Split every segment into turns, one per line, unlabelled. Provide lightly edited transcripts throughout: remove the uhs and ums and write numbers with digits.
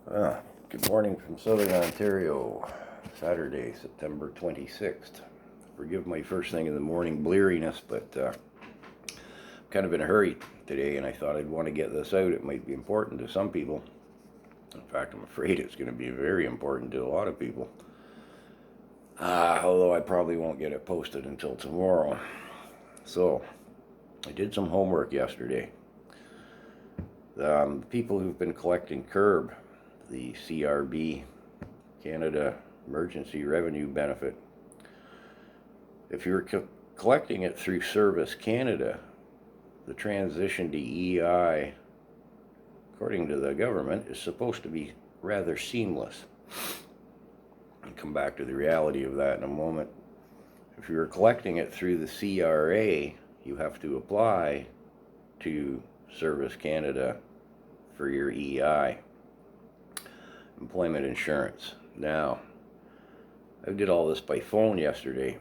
Good morning from Southern Ontario, Saturday, September 26th. Forgive my first thing in the morning bleariness, but I'm kind of in a hurry today, and I thought I'd want to get this out. It might be important to some people. In fact, I'm afraid it's going to be very important to a lot of people. Although I probably won't get it posted until tomorrow. So, I did some homework yesterday. People who've been collecting CERB, the CRB, Canada Emergency Revenue Benefit, if you're collecting it through Service Canada, the transition to EI, according to the government, is supposed to be rather seamless. I'll come back to the reality of that in a moment. If you're collecting it through the CRA, you have to apply to Service Canada for your EI, employment insurance. Now, I did all this by phone yesterday.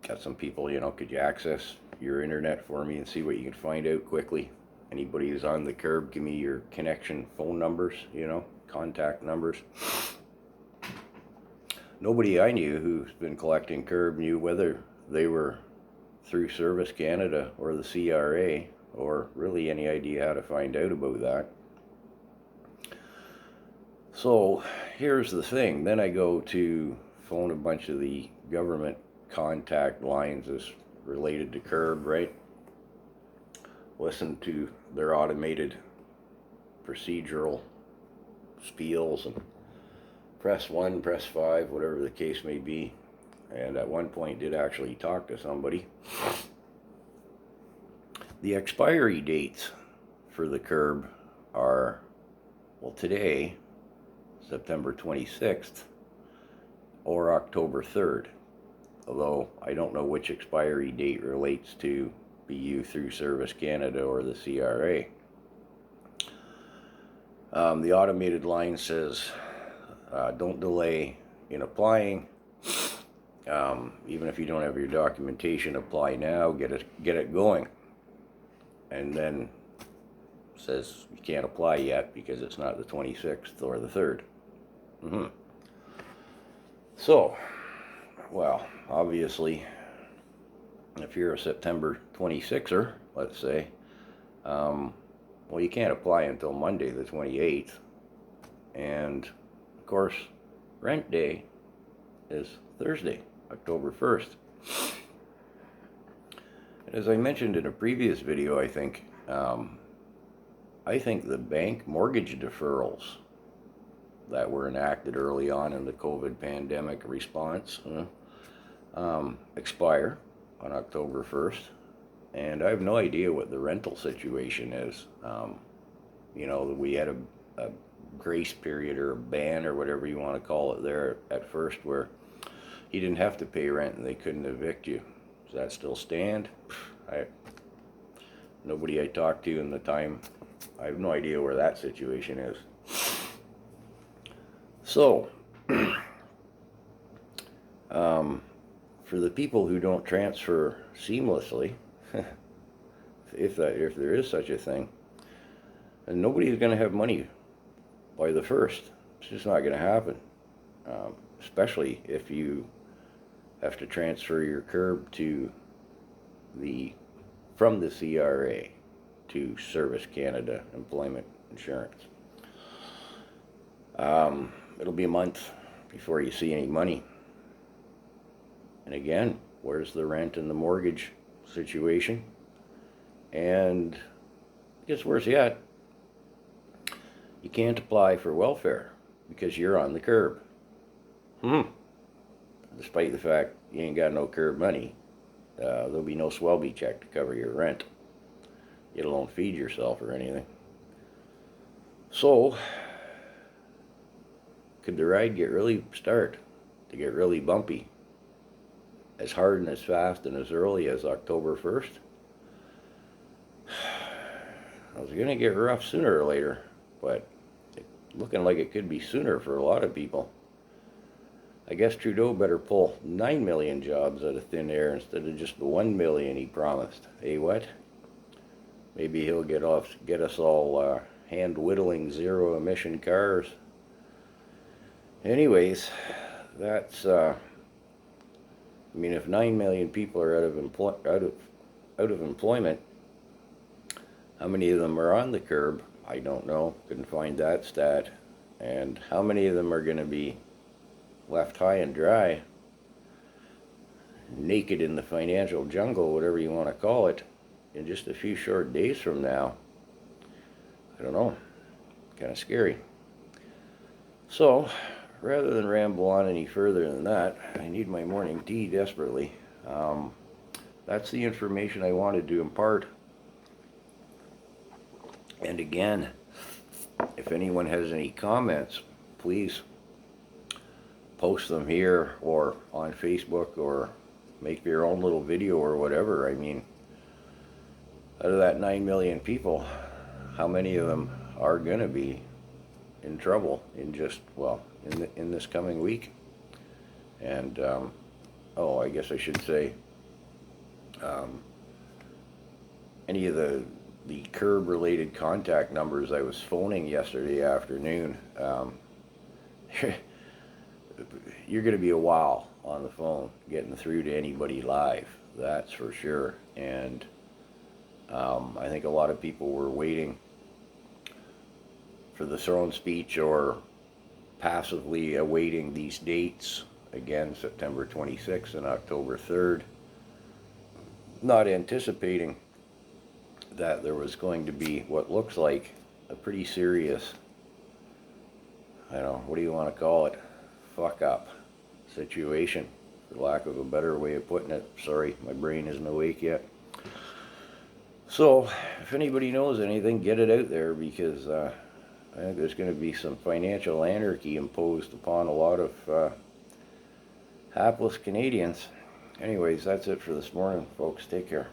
Got some people, could you access your internet for me and see what you can find out quickly? Anybody who's on the curb, give me your connection phone numbers, contact numbers. Nobody I knew who's been collecting CERB knew whether they were through Service Canada or the CRA, or really any idea how to find out about that. So here's the thing. Then I go to phone a bunch of the government contact lines as related to CERB, right? Listen to their automated procedural spiels and press 1, press 5, whatever the case may be. And at one point did actually talk to somebody. The expiry dates for the CERB are, well, today, September 26th, or October 3rd. Although I don't know which expiry date relates to BU through Service Canada or the CRA. The automated line says, don't delay in applying. Even if you don't have your documentation, apply now, get it going. And then says you can't apply yet because it's not the 26th or the 3rd. So, well, obviously, if you're a September 26er, let's say, well, you can't apply until Monday the 28th. And, of course, rent day is Thursday, October 1st. And as I mentioned in a previous video, I think the bank mortgage deferrals that were enacted early on in the COVID pandemic response expire on October 1st. And I have no idea what the rental situation is. We had a grace period or a ban or whatever you want to call it there at first where you didn't have to pay rent and they couldn't evict you. Does that still stand? Nobody I talked to in the time, I have no idea where that situation is. So, for the people who don't transfer seamlessly, if there is such a thing, and nobody's going to have money by the 1st. It's just not going to happen, especially if you have to transfer your CERB from the CRA to Service Canada Employment Insurance. It'll be a month before you see any money. And again, where's the rent and the mortgage situation? And it gets worse yet. You can't apply for welfare because you're on the CERB. Despite the fact you ain't got no CERB money, there'll be no Swelby check to cover your rent, let alone feed yourself or anything. So, could the ride get really bumpy, as hard and as fast and as early as October 1st? I was going to get rough sooner or later, but it's looking like it could be sooner for a lot of people. I guess Trudeau better pull 9 million jobs out of thin air instead of just the 1 million he promised. Hey, what? Maybe he'll get us all hand-whittling zero-emission cars Anyways, that's I mean, if 9 million people are out of employment, how many of them are on the curb? I don't know. Couldn't find that stat. And how many of them are going to be left high and dry, naked in the financial jungle, whatever you want to call it, in just a few short days from now? I don't know. Kind of scary. So, rather than ramble on any further than that, I need my morning tea desperately. That's the information I wanted to impart. And again, if anyone has any comments, please post them here or on Facebook or make your own little video or whatever. I mean, out of that 9 million people, how many of them are going to be in trouble in just, well, in this coming week? And, oh, I guess I should say, any of the CERB related contact numbers I was phoning yesterday afternoon, you're going to be a while on the phone getting through to anybody live, that's for sure. And I think a lot of people were waiting for the throne speech or passively awaiting these dates, again, September 26th and October 3rd, not anticipating that there was going to be what looks like a pretty serious, I don't know, what do you want to call it, fuck up situation, for lack of a better way of putting it. Sorry, my brain isn't awake yet. So, if anybody knows anything, get it out there, because I think there's going to be some financial anarchy imposed upon a lot of hapless Canadians. Anyways, that's it for this morning, folks. Take care.